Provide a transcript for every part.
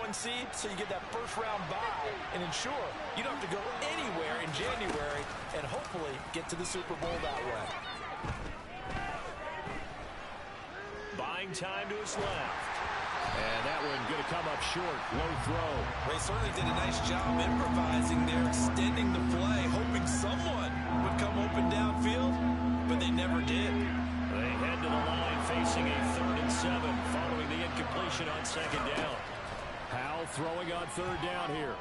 1 seed, so you get that first-round bye and ensure you don't have to go anywhere in January and hopefully get to the Super Bowl that way. Buying time to his left. And that one going to come up short. Low throw. They certainly did a nice job improvising there, extending the play, hoping someone would come open downfield, but they never did. They head to the line facing a 3rd and 7 following the incompletion on 2nd down. Howell throwing on 3rd down here.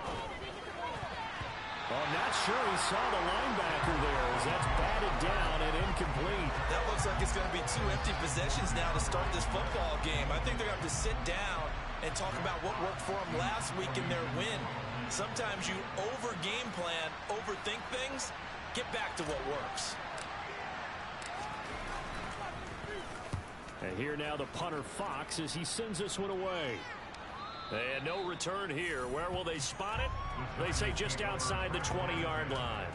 Well, I'm not sure he saw the linebacker there as that's batted down and incomplete. That looks like it's going to be 2 empty possessions now to start this football game. I think they're going to have to sit down and talk about what worked for them last week in their win. Sometimes you over-game plan, overthink things, get back to what works. And here now the punter Fox as he sends this one away. And no return here. Where will they spot it? They say just outside the 20-yard line.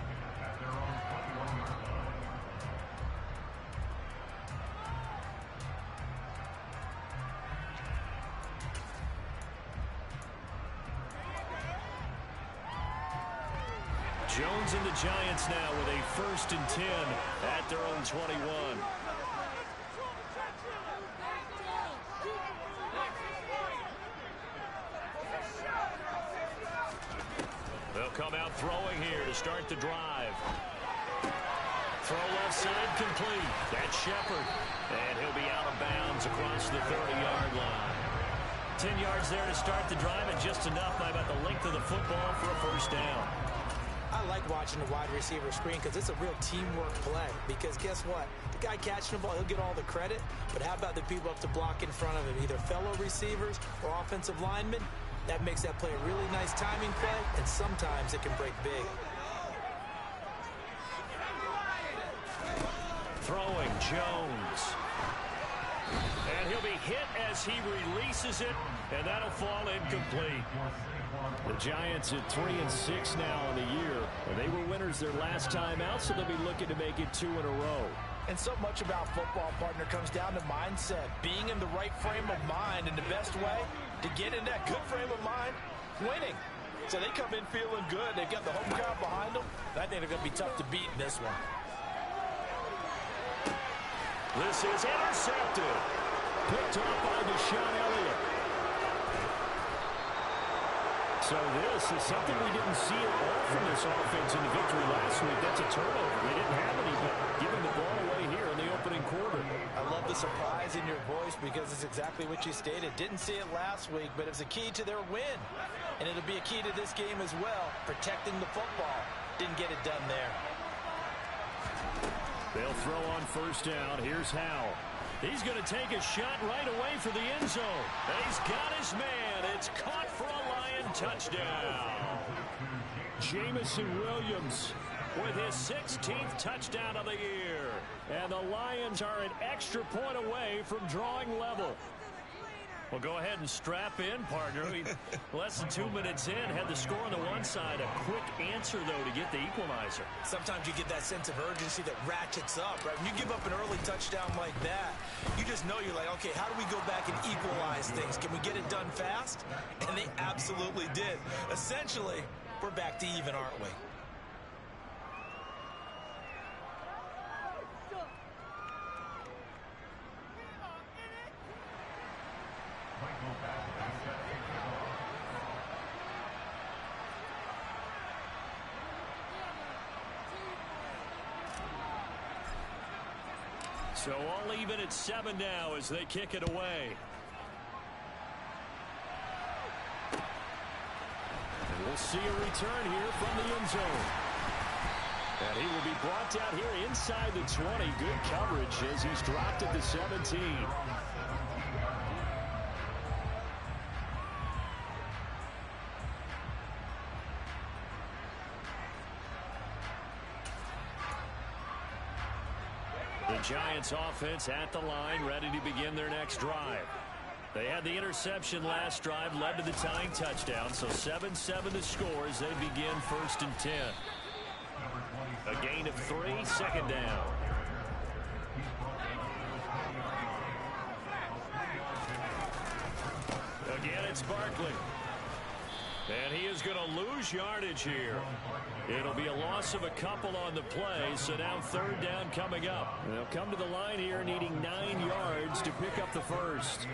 Jones and the Giants now with a 1st and 10 at their own 21. They'll come out throwing here to start the drive. Throw left side complete. That's Shepard. And he'll be out of bounds across the 30-yard line. 10 yards there to start the drive, and just enough by about the length of the football for a 1st down. I like watching the wide receiver screen because it's a real teamwork play. Because guess what? The guy catching the ball, he'll get all the credit. But how about the people up to block in front of him, either fellow receivers or offensive linemen? That makes that play a really nice timing play, and sometimes it can break big. Throwing Jones. And he'll be hit as he releases it, and that'll fall incomplete. The Giants at 3 and 6 now on the year. And they were winners their last time out, so they'll be looking to make it 2 in a row. And so much about football, partner, comes down to mindset. Being in the right frame of mind, and the best way to get in that good frame of mind, winning. So they come in feeling good. They've got the home crowd behind them. I think they're going to be tough to beat in this one. This is intercepted. Picked off by Deshaun Elliott. So this is something we didn't see at all from this offense in the victory last week. That's a turnover. They didn't have any, but giving the ball away here in the opening quarter. I love the surprise in your voice because it's exactly what you stated. Didn't see it last week, but it was a key to their win. And it'll be a key to this game as well, protecting the football. Didn't get it done there. They'll throw on 1st down. Here's Howell. He's going to take a shot right away for the end zone. And he's got his man. It's caught for a Lion touchdown. Jamison Williams with his 16th touchdown of the year. And the Lions are an extra point away from drawing level. Well, go ahead and strap in, partner. Less than 2 minutes in, had the score on the one side. A quick answer, though, to get the equalizer. Sometimes you get that sense of urgency that ratchets up, right? When you give up an early touchdown like that, you just know you're like, okay, how do we go back and equalize things? Can we get it done fast? And they absolutely did. Essentially, we're back to even, aren't we? So all even at 7 now as they kick it away. And we'll see a return here from the end zone. And he will be brought down here inside the 20. Good coverage as he's dropped at the 17. The Giants offense at the line, ready to begin their next drive. They had the interception last drive, led to the tying touchdown, so 7-7 the score as they begin 1st and 10. A gain of 3, 2nd down. Again, it's Barkley. And he is going to lose yardage here. It'll be a loss of a couple on the play, so now third down coming up. They'll come to the line here needing 9 yards to pick up the first.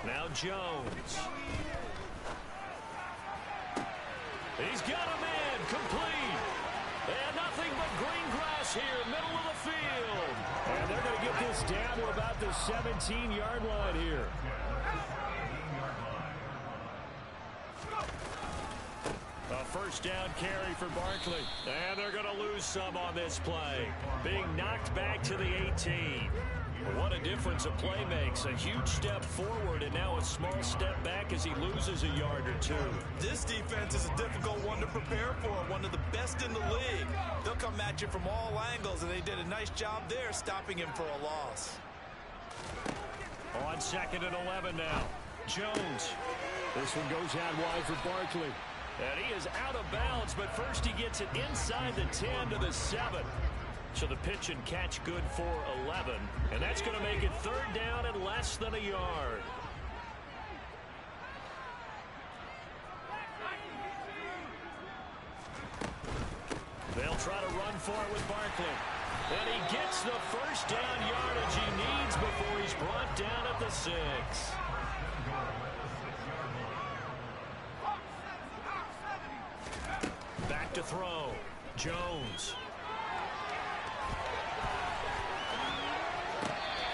Now Jones. He's got a man complete. And nothing but green grass here, middle of the field. And they're going to get this down to about the 17-yard line here. A first down carry for Barkley. And they're going to lose some on this play. Being knocked back to the 18. What a difference a play makes. A huge step forward and now a small step back as he loses a yard or two. This defense is a difficult one to prepare for. One of the best in the league. They'll come at you from all angles, and they did a nice job there stopping him for a loss. On 2nd and 11 now. Jones. This one goes out wide for Barkley. And he is out of bounds, but first he gets it inside the 10 to the 7. So the pitch and catch good for 11. And that's going to make it third down and less than a yard. They'll try to run for it with Barkley. And he gets the first down yardage he needs before he's brought down at the 6. Back to throw. Jones.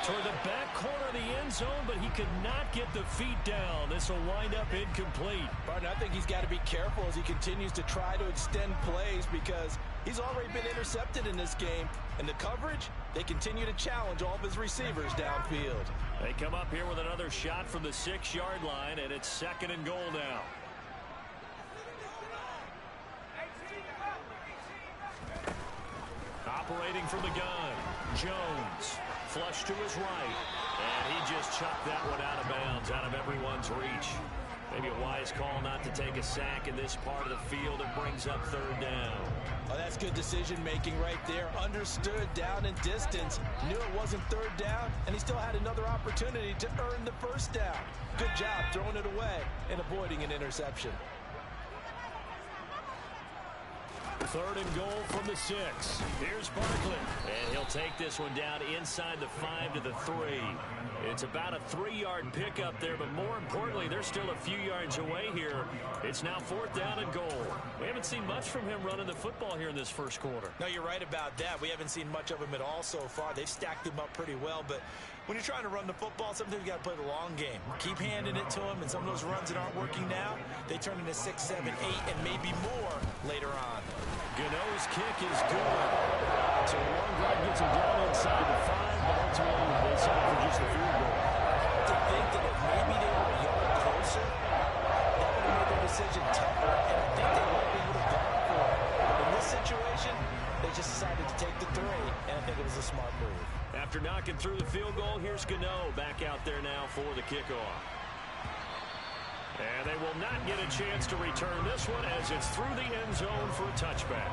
Toward the back corner of the end zone, but he could not get the feet down. This will wind up incomplete. Barton, I think he's got to be careful as he continues to try to extend plays because he's already been intercepted in this game. And the coverage, they continue to challenge all of his receivers downfield. They come up here with another shot from the 6-yard line, and it's 2nd and goal now. Operating from the gun, Jones. Flush to his right. And he just chucked that one out of bounds, out of everyone's reach. Maybe a wise call not to take a sack in this part of the field. It brings up third down. Oh, that's good decision-making right there. Understood down and distance. Knew it wasn't third down, and he still had another opportunity to earn the first down. Good job throwing it away and avoiding an interception. 3rd and goal from the 6. Here's Barkley. And he'll take this one down inside the 5 to the 3. It's about a 3-yard pickup there, but more importantly, they're still a few yards away here. It's now 4th down and goal. We haven't seen much from him running the football here in this first quarter. No, you're right about that. We haven't seen much of him at all so far. They've stacked him up pretty well, but when you're trying to run the football, sometimes you got to play the long game. Keep handing it to him, and some of those runs that aren't working now, they turn into 6, 7, 8, and maybe more later on. Gano's kick is good. So a long drive gets him down inside the 5, but ultimately they settle for just a field goal. To think that if maybe they were a yard closer, that would have made their decision tougher, and I think they likely would have gone for it. In this situation, they just decided to take the 3, and I think it was a smart move. After knocking through the field goal, here's Gano back out there now for the kickoff. And they will not get a chance to return this one as it's through the end zone for a touchback.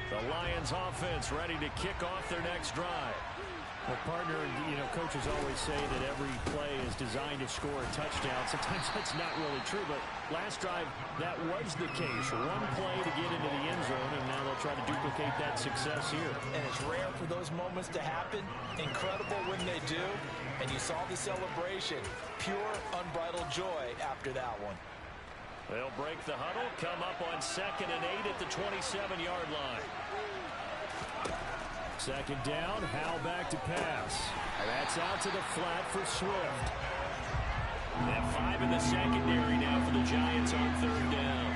The Lions offense ready to kick off their next drive. Well, partner, coaches always say that every play is designed to score a touchdown. Sometimes that's not really true, but last drive, that was the case. One play to get into the end zone, and now they'll try to duplicate that success here. And it's rare for those moments to happen. Incredible when they do. And you saw the celebration. Pure, unbridled joy after that one. They'll break the huddle, come up on 2nd and 8 at the 27-yard line. 2nd down, Howell back to pass. That's out to the flat for Swift. And 5 in the secondary now for the Giants on 3rd down.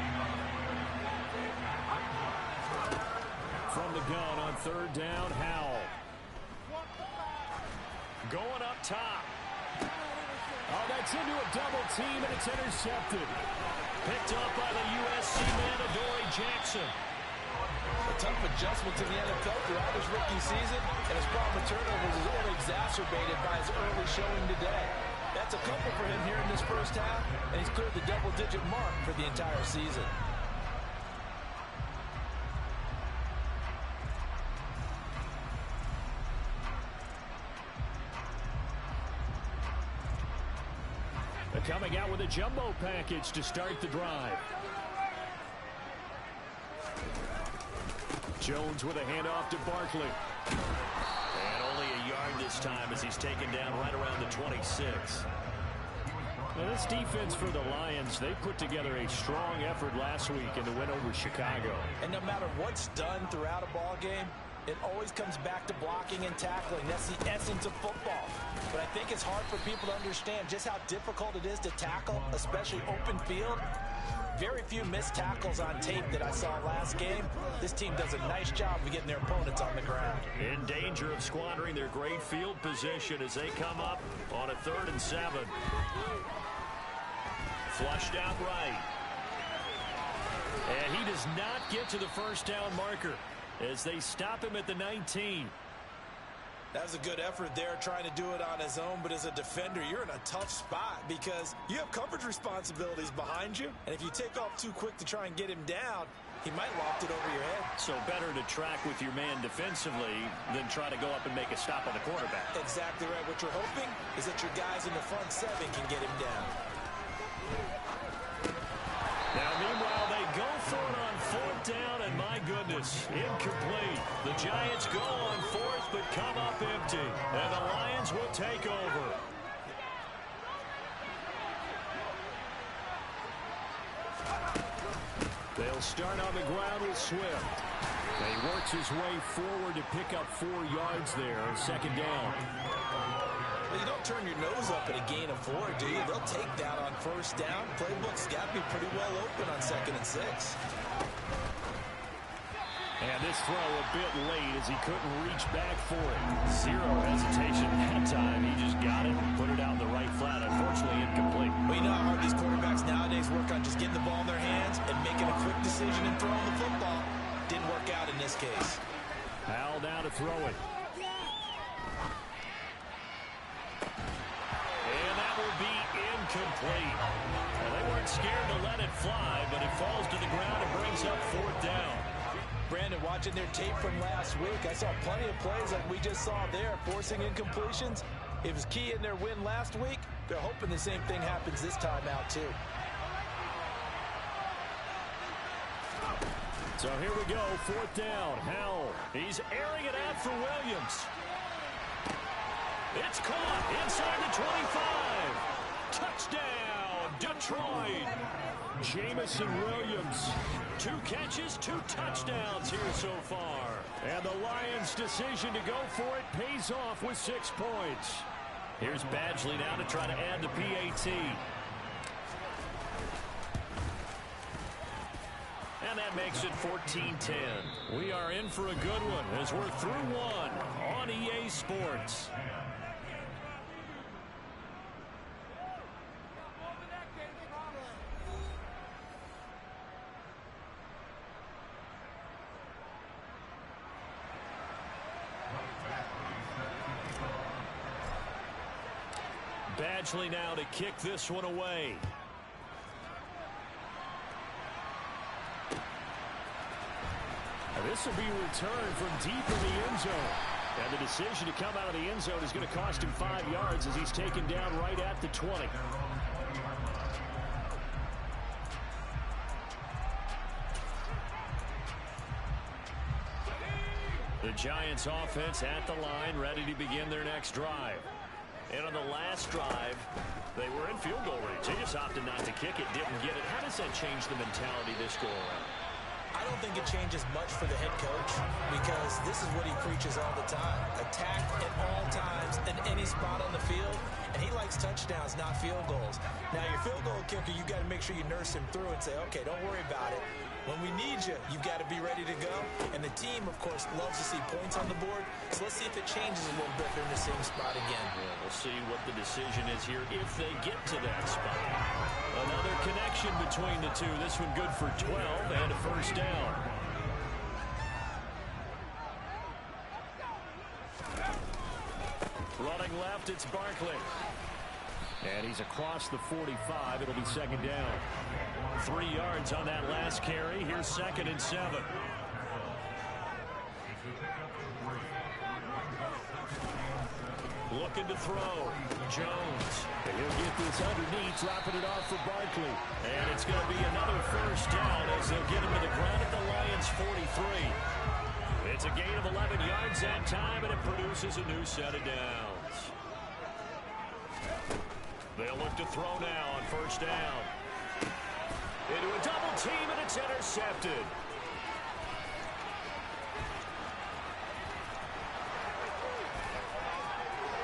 From the gun on 3rd down, Howell. Going up top. Oh, that's into a double team, and it's intercepted. Picked up by the USC man, Adoree Jackson. A tough adjustment to the NFL throughout his rookie season, and his problem with turnovers is only exacerbated by his early showing today. That's a couple for him here in this first half, and he's cleared the double-digit mark for the entire season. coming out with a jumbo package to start the drive. Jones with a handoff to Barkley. And only a yard this time as he's taken down right around the 26. Now this defense for the Lions, they put together a strong effort last week in the win over Chicago. And no matter what's done throughout a ball game, it always comes back to blocking and tackling. That's the essence of football. But I think it's hard for people to understand just how difficult it is to tackle, especially open field. Very few missed tackles on tape that I saw last game. This team does a nice job of getting their opponents on the ground. In danger of squandering their great field position as they come up on a 3rd and 7. Flushed out right. And he does not get to the first down marker as they stop him at the 19. That was a good effort there trying to do it on his own, but as a defender, you're in a tough spot because you have coverage responsibilities behind you, and if you take off too quick to try and get him down, he might loft it over your head. So better to track with your man defensively than try to go up and make a stop on the quarterback. Exactly right. What you're hoping is that your guys in the front 7 can get him down. Now, meanwhile, they go for it on 4th down, and my goodness, incomplete. The Giants go on 4th, but come up empty, and the Lions will take over. They'll start on the ground with Swift. He works his way forward to pick up 4 yards there on 2nd down. Well, you don't turn your nose up at a gain of 4, do you? They'll take that on 1st down. Playbook's got to be pretty well open on 2nd and 6. And this throw a bit late as he couldn't reach back for it. Zero hesitation that time. He just got it and put it out in the right flat. Unfortunately, incomplete. Well, you know how hard these quarterbacks nowadays work on just getting the ball in their hands and making a quick decision and throwing the football. Didn't work out in this case. Howell now to throw it. And that will be incomplete. Well, they weren't scared to let it fly, but it falls to the ground and brings up 4th down. Brandon, watching their tape from last week, I saw plenty of plays like we just saw there, forcing incompletions. It was key in their win last week. They're hoping the same thing happens this time out, too. So here we go, 4th down. Howell, he's airing it out for Williams. It's caught inside the 25. Touchdown, Detroit. Jamison Williams. 2 catches, 2 touchdowns here so far. And the Lions' decision to go for it pays off with 6 points. Here's Badgley now to try to add the PAT. And that makes it 14-10. We are in for a good one as we're through 1 on EA Sports. Badgley now to kick this one away. This will be returned from deep in the end zone. And the decision to come out of the end zone is going to cost him 5 yards as he's taken down right at the 20. The Giants offense at the line, ready to begin their next drive. And on the last drive, they were in field goal range. They just opted not to kick it, didn't get it. How does that change the mentality this go around? I don't think it changes much for the head coach because this is what he preaches all the time. Attack at all times in any spot on the field, and he likes touchdowns, not field goals. Now, your field goal kicker, you got to make sure you nurse him through and say, okay, don't worry about it. When we need you, you've got to be ready to go. And the team, of course, loves to see points on the board. So let's see if it changes a little bit. They're in the same spot again. Yeah, we'll see what the decision is here if they get to that spot. Another connection between the two. This one good for 12 and a first down. Running left, it's Barkley. And he's across the 45. It'll be 2nd down. 3 yards on that last carry. Here's 2nd and 7. Looking to throw. Jones. And he'll get this underneath, dropping it off for Barkley. And it's going to be another first down as they'll get him to the ground at the Lions' 43. It's a gain of 11 yards that time, and it produces a new set of downs. They'll look to throw now on first down. Into a double team, and it's intercepted.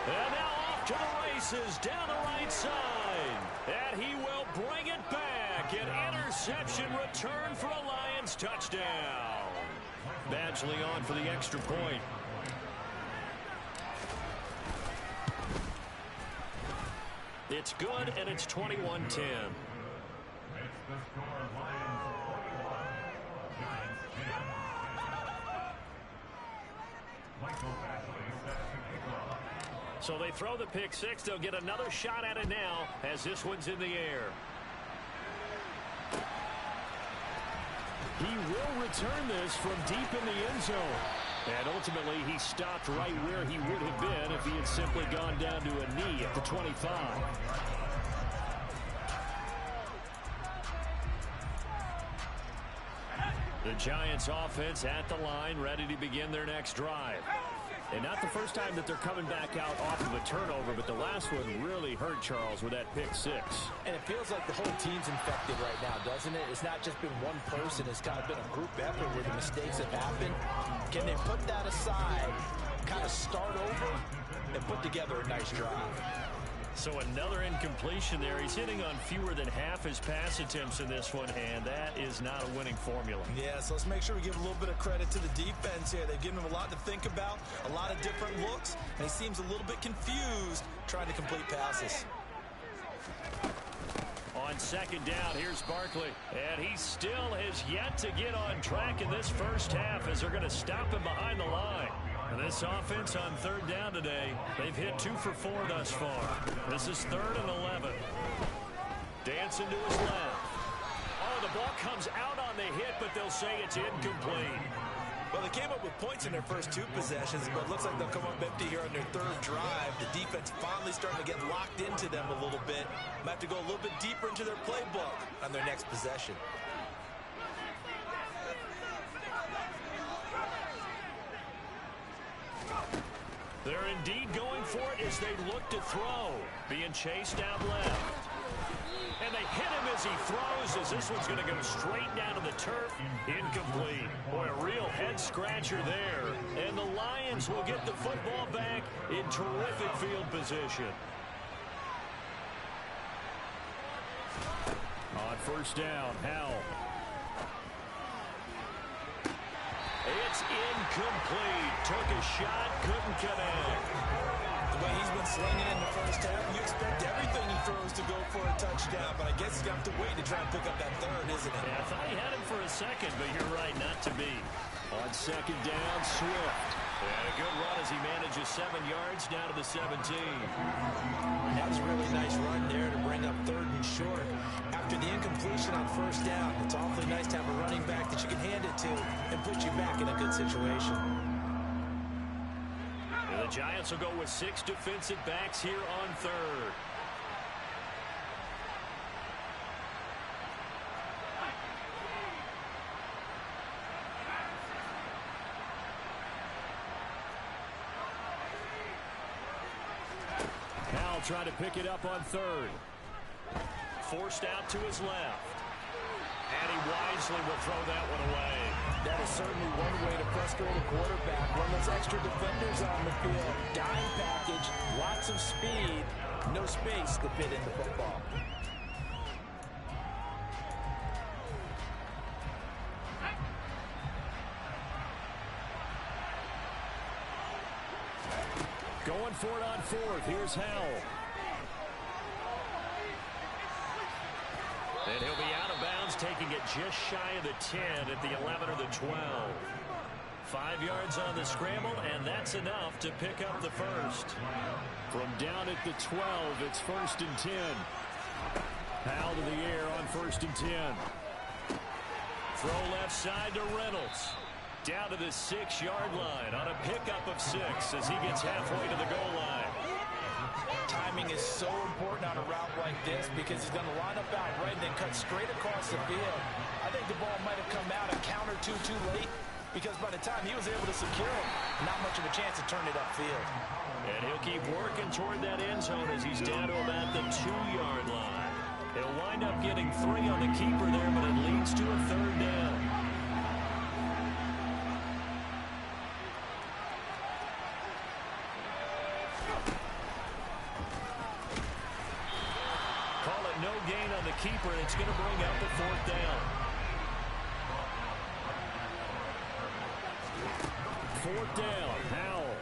And now off to the races down the right side. And he will bring it back. An interception return for a Lions touchdown. Badgley on for the extra point. It's good, and it's 21-10. So they throw the pick six. They'll get another shot at it now as this one's in the air. He will return this from deep in the end zone. And ultimately, he stopped right where he would have been if he had simply gone down to a knee at the 25. The Giants offense at the line, ready to begin their next drive. And not the first time that they're coming back out off of a turnover, but the last one really hurt Charles with that pick six. And it feels like the whole team's infected right now, doesn't it? It's not just been one person. It's kind of been a group effort where the mistakes have happened. Can they put that aside, kind of start over, and put together a nice drive? So another incompletion there. He's hitting on fewer than half his pass attempts in this one, and that is not a winning formula. Yeah, so let's make sure we give a little bit of credit to the defense here. They've given him a lot to think about, a lot of different looks, and he seems a little bit confused trying to complete passes. On second down, here's Barkley, and he still has yet to get on track in this first half as they're going to stop him behind the line. And this offense on third down today, they've hit 2 for 4 thus far. This is 3rd and 11. Dancing to his left. Oh, the ball comes out on the hit, but they'll say it's incomplete. Well, they came up with points in their first 2 possessions, but it looks like they'll come up empty here on their 3rd drive. The defense finally starting to get locked into them a little bit. Might have to go a little bit deeper into their playbook on their next possession. They're indeed going for it as they look to throw. Being chased out left. And they hit him as he throws, as this one's going to go straight down to the turf. Incomplete. Boy, a real head-scratcher there. And the Lions will get the football back in terrific field position. On first down, Howell. It's incomplete. Took a shot, couldn't connect. The way he's been slinging in the first half, you expect everything he throws to go for a touchdown, but I guess he's going to have to wait to try and pick up that 3rd, isn't it? Yeah, I thought he had him for a second, but you're right, not to be. On second down, Swift. And a good run as he manages 7 yards down to the 17. That was a really nice run there to bring up 3rd and short. After the incompletion on first down, it's awfully nice to have a running back that you can hand it to and put you back in a good situation. And the Giants will go with 6 defensive backs here on 3rd. Howell trying to pick it up on 3rd. Forced out to his left. And he wisely will throw that one away. That is certainly one way to frustrate a quarterback. When those extra defenders on the field, dime package, lots of speed, no space to fit in the football. Going for it on 4th. Here's Howell. And he'll be out of bounds, taking it just shy of the 10 at the 11 or the 12. 5 yards on the scramble, and that's enough to pick up the first. From down at the 12, it's 1st and 10. Howell to the air on 1st and 10. Throw left side to Reynolds. Down to the 6-yard line on a pickup of 6 as he gets halfway to the goal line. timing is so important on a route like this because he's going to line up out right and then cut straight across the field. I think the ball might have come out a count or two too late because by the time he was able to secure it, not much of a chance to turn it upfield. And he'll keep working toward that end zone as he's down to about the 2-yard line. He'll wind up getting 3 on the keeper there, but it leads to a 3rd down. Call it no gain on the keeper, and it's going to bring up the 4th down. 4th down, Howell.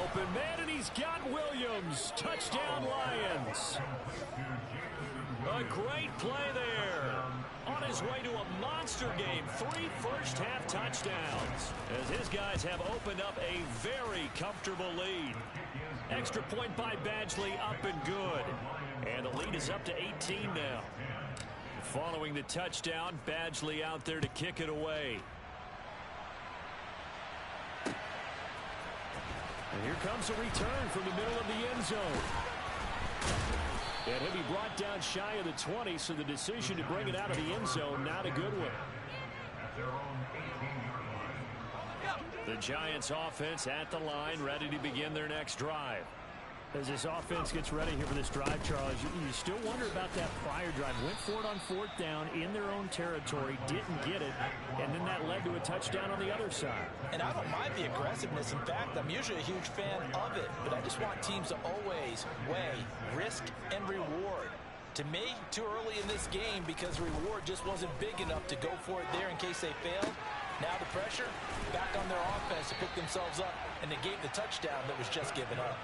Open man, and he's got Williams. Touchdown, Lions. A great play there. On his way to a monster game. 3 first-half touchdowns. As his guys have opened up a very comfortable lead. Extra point by Badgley, up and good. And the lead is up to 18 now. Following the touchdown, Badgley out there to kick it away. And here comes a return from the middle of the end zone. And he'll be brought down shy of the 20, so the decision to bring it out of the end zone, not a good one. The Giants offense at the line, ready to begin their next drive. As this offense gets ready here for this drive, Charles, you still wonder about that prior drive. Went for it on 4th down in their own territory, didn't get it, and then that led to a touchdown on the other side. And I don't mind the aggressiveness. In fact, I'm usually a huge fan of it, but I just want teams to always weigh risk and reward. To me, too early in this game because reward just wasn't big enough to go for it there in case they failed. Now the pressure back on their offense to pick themselves up, and they gave the touchdown that was just given up.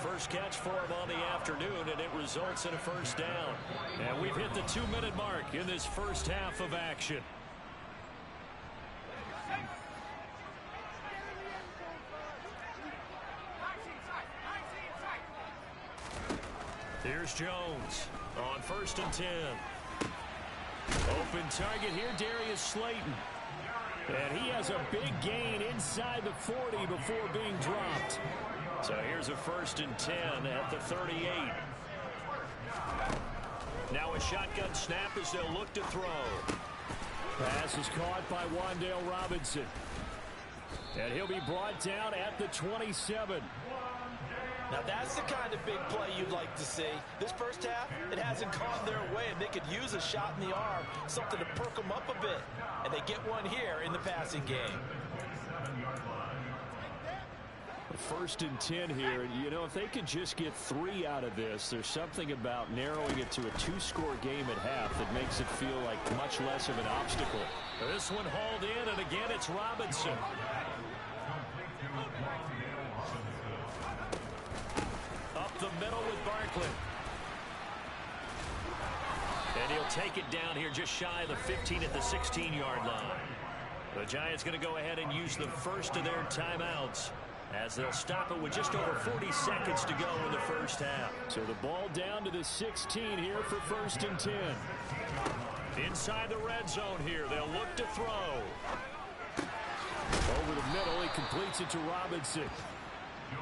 First catch for him on the afternoon, and it results in a 1st down. And we've hit the 2-minute mark in this first half of action. Here's Jones on 1st and 10. Open target here, Darius Slayton. And he has a big gain inside the 40 before being dropped. So here's a 1st and 10 at the 38. Now a shotgun snap as they'll look to throw. Pass is caught by Wan'Dale Robinson. And he'll be brought down at the 27. Now that's the kind of big play you'd like to see. This first half, it hasn't gone their way, and they could use a shot in the arm, something to perk them up a bit. And they get one here in the passing game. 1st and 10 here. You know, if they could just get 3 out of this, there's something about narrowing it to a 2-score game at half that makes it feel like much less of an obstacle. This one hauled in, and again it's Robinson. Up the middle with Barkley. And he'll take it down here just shy of the 15 at the 16-yard line. The Giants going to go ahead and use the first of their timeouts, as they'll stop it with just over 40 seconds to go in the first half. So the ball down to the 16 here for 1st and 10. Inside the red zone here, they'll look to throw. Over the middle, he completes it to Robinson.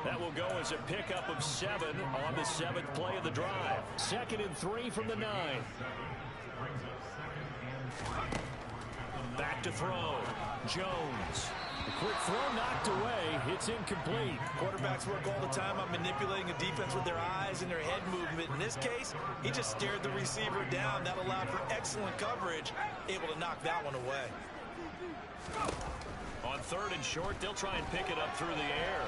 That will go as a pickup of 7 on the 7th play of the drive. 2nd and 3 from the 9. Back to throw. Jones. A quick throw knocked away. It's incomplete. Quarterbacks work all the time on manipulating a defense with their eyes and their head movement. In this case, he just stared the receiver down. That allowed for excellent coverage, able to knock that one away. On 3rd and short, they'll try and pick it up through the air.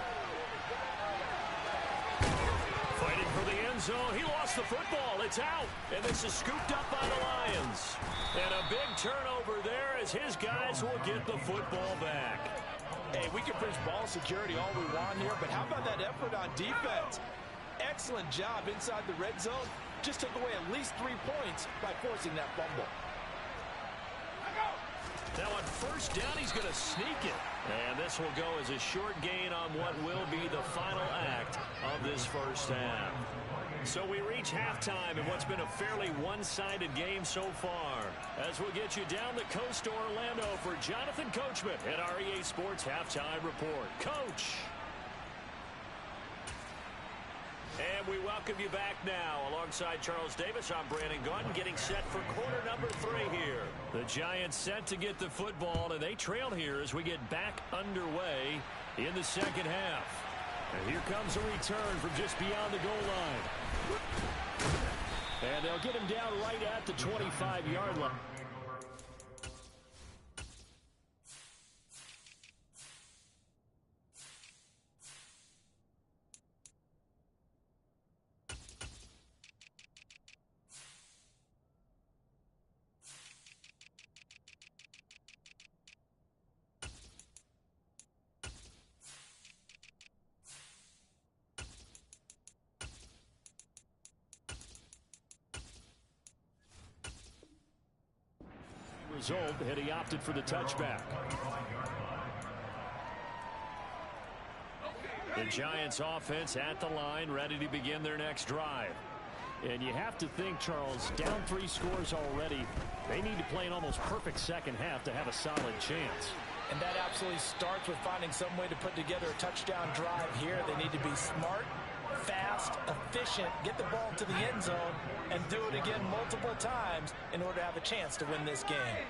Fighting for the end zone. He lost the football. It's out. And this is scooped up by the Lions. And a big turnover there as his guys will get the football back. Hey, we can preach ball security all we want here, but how about that effort on defense? Excellent job inside the red zone. Just took away at least 3 points by forcing that fumble. Now on 1st down, he's going to sneak it. And this will go as a short gain on what will be the final act of this first half. So we reach halftime in what's been a fairly one-sided game so far. As we'll get you down the coast to Orlando for Jonathan Coachman at our EA Sports Halftime Report. Coach. And we welcome you back now. Alongside Charles Davis, I'm Brandon Gaudin, getting set for quarter number 3 here. The Giants set to get the football, and they trail here as we get back underway in the second half. And here comes a return from just beyond the goal line. And they'll get him down right at the 25-yard line. Result, and he opted for the touchback. The Giants offense at the line, ready to begin their next drive. And you have to think, Charles, down 3 scores already. They need to play an almost perfect second half to have a solid chance. And that absolutely starts with finding some way to put together a touchdown drive here. They need to be smart, fast, efficient, get the ball to the end zone, and do it again multiple times in order to have a chance to win this game.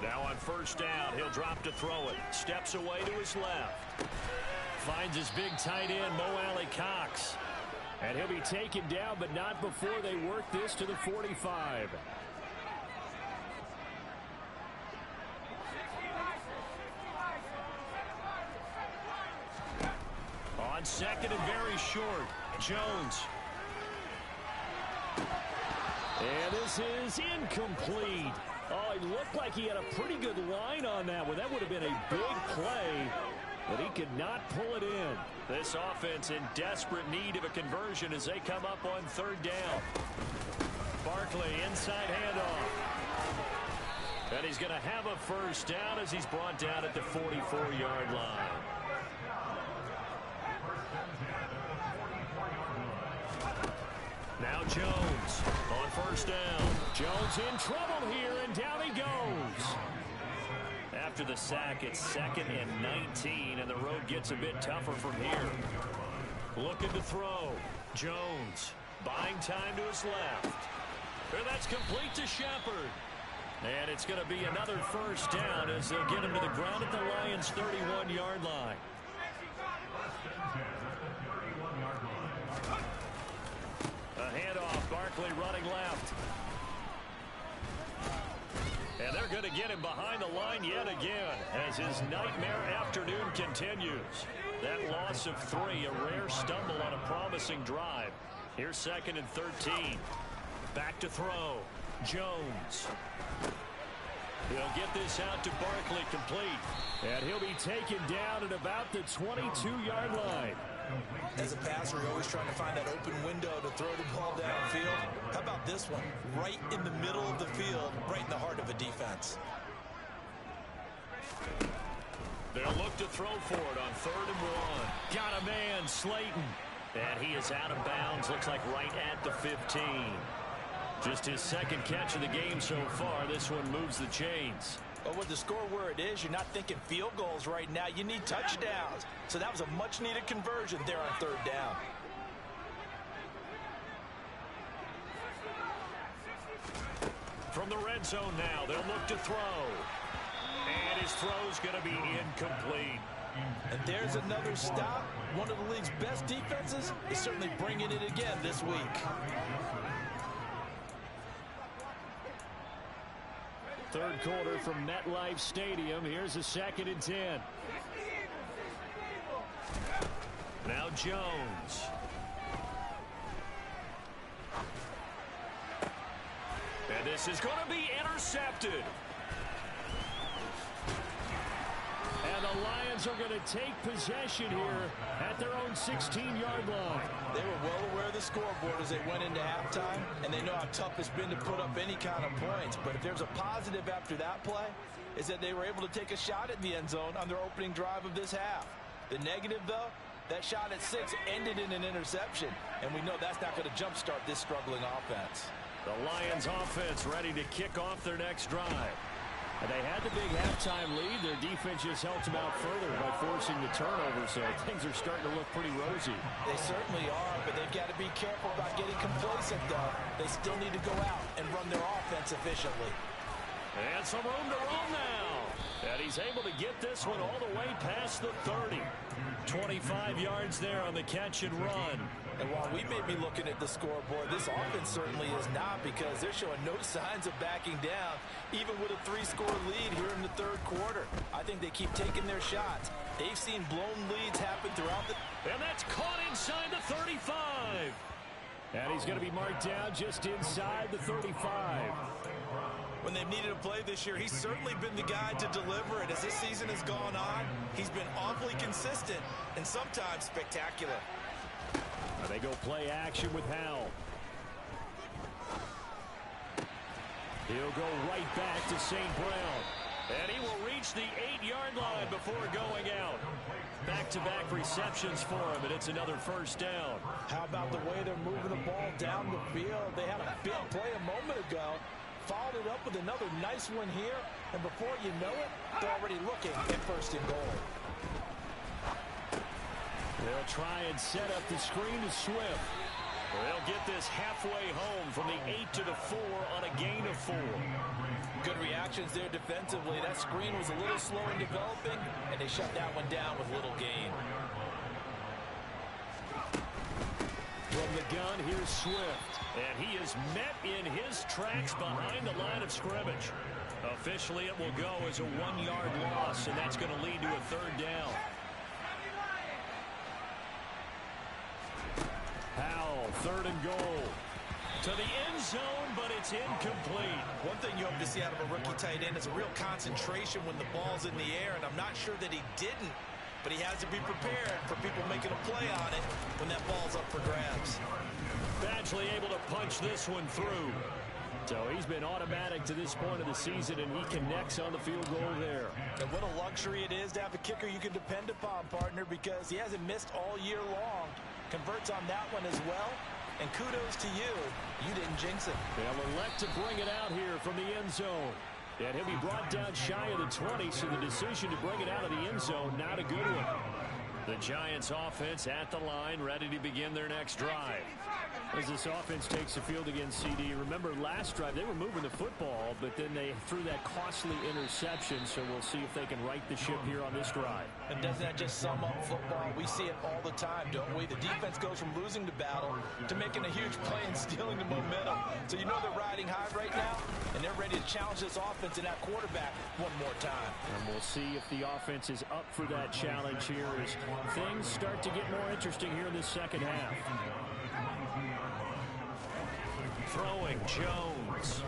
Now on first down, he'll drop to throw it. Steps away to his left. Finds his big tight end, Mo Alley Cox. And he'll be taken down, but not before they work this to the 45. On second and very short, Jones. And this is incomplete. Oh, it looked like he had a pretty good line on that one. That would have been a big play, but he could not pull it in. This offense in desperate need of a conversion as they come up on third down. Barkley, inside handoff. And he's going to have a first down as he's brought down at the 44-yard line. Now Jones on first down. Jones in trouble here, and down he goes. After the sack, it's 2nd and 19, and the road gets a bit tougher from here. Looking to throw. Jones buying time to his left. And that's complete to Shepard. And it's going to be another first down as they'll get him to the ground at the Lions' 31-yard line. A handoff, Barkley running left. And they're going to get him behind the line yet again as his nightmare afternoon continues. That loss of 3, a rare stumble on a promising drive. Here's 2nd and 13. Back to throw. Jones. He'll get this out to Barkley complete. And he'll be taken down at about the 22-yard line. As a passer, you're always trying to find that open window to throw the ball downfield. How about this one? Right in the middle of the field, right in the heart of a defense. They'll look to throw for it on 3rd and 1. Got a man, Slayton. And he is out of bounds, looks like right at the 15. Just his 2nd catch of the game so far. This one moves the chains. But with the score where it is, you're not thinking field goals right now. You need touchdowns. So that was a much-needed conversion there on 3rd down. From the red zone now, they'll look to throw. And his throw's going to be incomplete. And there's another stop. One of the league's best defenses is certainly bringing it again this week. Third quarter from MetLife Stadium. Here's a 2nd and 10. Now Jones. And this is going to be intercepted. And the Lions are going to take possession here at their own 16-yard line. They were well aware of the scoreboard as they went into halftime, and they know how tough it's been to put up any kind of points. But if there's a positive after that play, is that they were able to take a shot at the end zone on their opening drive of this half. The negative, though, that shot at 6 ended in an interception, and we know that's not going to jumpstart this struggling offense. The Lions offense ready to kick off their next drive. They had the big halftime lead. Their defense just helped them out further by forcing the turnover, so things are starting to look pretty rosy. They certainly are, but they've got to be careful about getting complacent, though. They still need to go out and run their offense efficiently. And some room to run now. And he's able to get this one all the way past the 30. 25 yards there on the catch and run. And while we may be looking at the scoreboard, this offense certainly is not, because they're showing no signs of backing down, even with a 3-score lead here in the third quarter. I think they keep taking their shots. They've seen blown leads happen throughout the... And that's caught inside the 35. And he's going to be marked down just inside the 35. When they've needed a play this year, he's certainly been the guy to deliver it. As this season has gone on, he's been awfully consistent and sometimes spectacular. They go play action with Howell. He'll go right back to St. Brown. And he will reach the 8-yard line before going out. Back-to-back receptions for him, and it's another first down. How about the way they're moving the ball down the field? They had a big play a moment ago. Followed it up with another nice one here, and before you know it, they're already looking at first and goal. They'll try and set up the screen to Swift. They'll get this halfway home from the 8 to the 4 on a gain of 4. Good reactions there defensively. That screen was a little slow in developing, and they shut that one down with little gain. From the gun, here's Swift. And he is met in his tracks behind the line of scrimmage. Officially, it will go as a 1-yard loss, and that's going to lead to a third down. Howell, third and goal. To the end zone, but it's incomplete. One thing you hope to see out of a rookie tight end is a real concentration when the ball's in the air, and I'm not sure that he didn't, but he has to be prepared for people making a play on it when that ball's up for grabs. Badgley able to punch this one through. So he's been automatic to this point of the season, and he connects on the field goal there. And what a luxury it is to have a kicker you can depend upon, partner, because he hasn't missed all year long. Converts on that one as well. And kudos to you. You didn't jinx it. They'll elect to bring it out here from the end zone. And he'll be brought down shy of the 20, so the decision to bring it out of the end zone, not a good one. The Giants offense at the line, ready to begin their next drive. As this offense takes the field against CD, remember last drive they were moving the football, but then they threw that costly interception, so we'll see if they can right the ship here on this drive. And doesn't that just sum up football? We see it all the time, don't we? The defense goes from losing the battle to making a huge play and stealing the momentum. So you know they're riding high right now, and they're ready to challenge this offense and that quarterback one more time. And we'll see if the offense is up for that challenge here as things start to get more interesting here in the second half. Throwing Jones.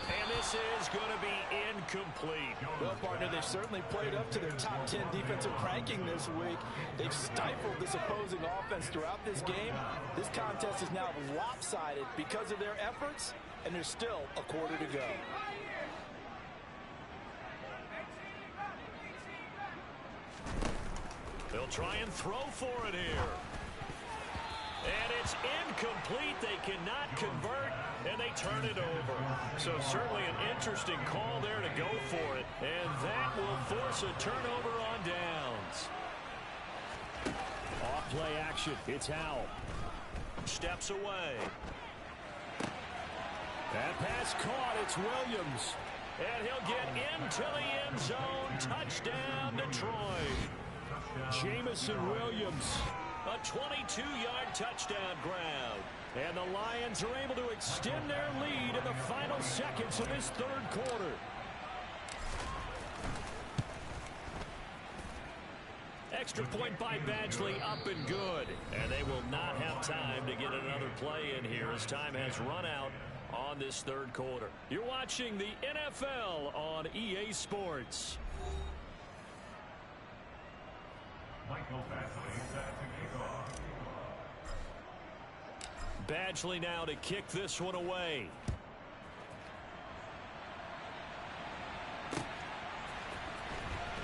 And this is going to be incomplete. Well, partner, they've certainly played up to their top 10 defensive ranking this week. They've stifled this opposing offense throughout this game. This contest is now lopsided because of their efforts, and there's still a quarter to go. They'll try and throw for it here. And it's incomplete. They cannot convert, and they turn it over. So certainly an interesting call there to go for it. And that will force a turnover on downs. Off play action. It's Howell. Steps away. That pass caught. It's Williams. And he'll get into the end zone. Touchdown, Detroit. Jamison Williams. A 22-yard touchdown grab. And the Lions are able to extend their lead in the final seconds of this third quarter. Extra point by Badgley, up and good. And they will not have time to get another play in here as time has run out on this third quarter. You're watching the NFL on EA Sports. Badgley now to kick this one away.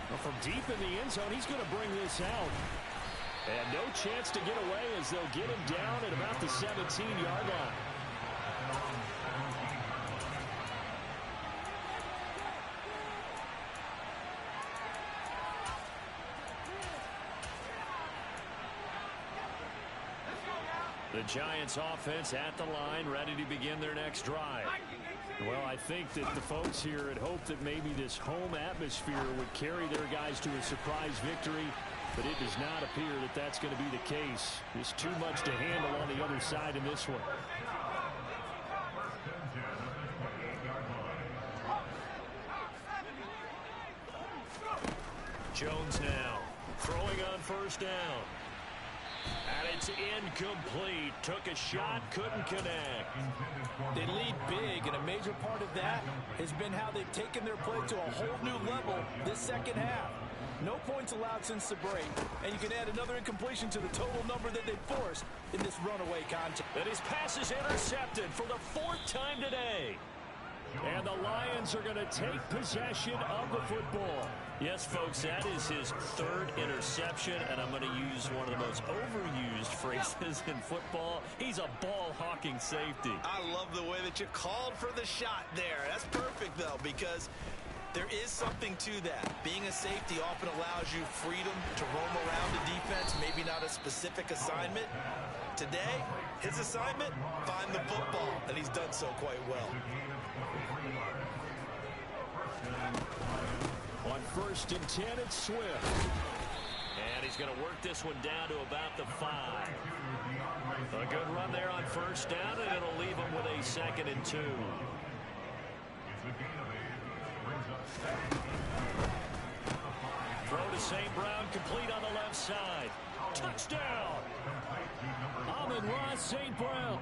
Well, from deep in the end zone, he's going to bring this out. And no chance to get away as they'll get him down at about the 17-yard line. The Giants offense at the line, ready to begin their next drive. Well, I think that the folks here had hoped that maybe this home atmosphere would carry their guys to a surprise victory, but it does not appear that that's going to be the case. Just too much to handle on the other side in this one. Jones now throwing on first down. And it's incomplete. Took a shot, couldn't connect. They lead big, and a major part of that has been how they've taken their play to a whole new level this second half. No points allowed since the break, and you can add another incompletion to the total number that they've forced in this runaway contest. And his pass is intercepted for the 4th time today. And the Lions are going to take possession of the football. Yes, folks, that is his 3rd interception, and I'm going to use one of the most overused phrases in football. He's a ball-hawking safety. I love the way that you called for the shot there. That's perfect, though, because there is something to that. Being a safety often allows you freedom to roam around the defense, maybe not a specific assignment. Today, his assignment, find the football, and he's done so quite well. On 1st and 10, it's Swift. And he's going to work this one down to about the 5. A good run there on first down, and it'll leave him with a 2nd and 2. Throw to St. Brown, complete on the left side. Touchdown! Amon-Ra St. Brown.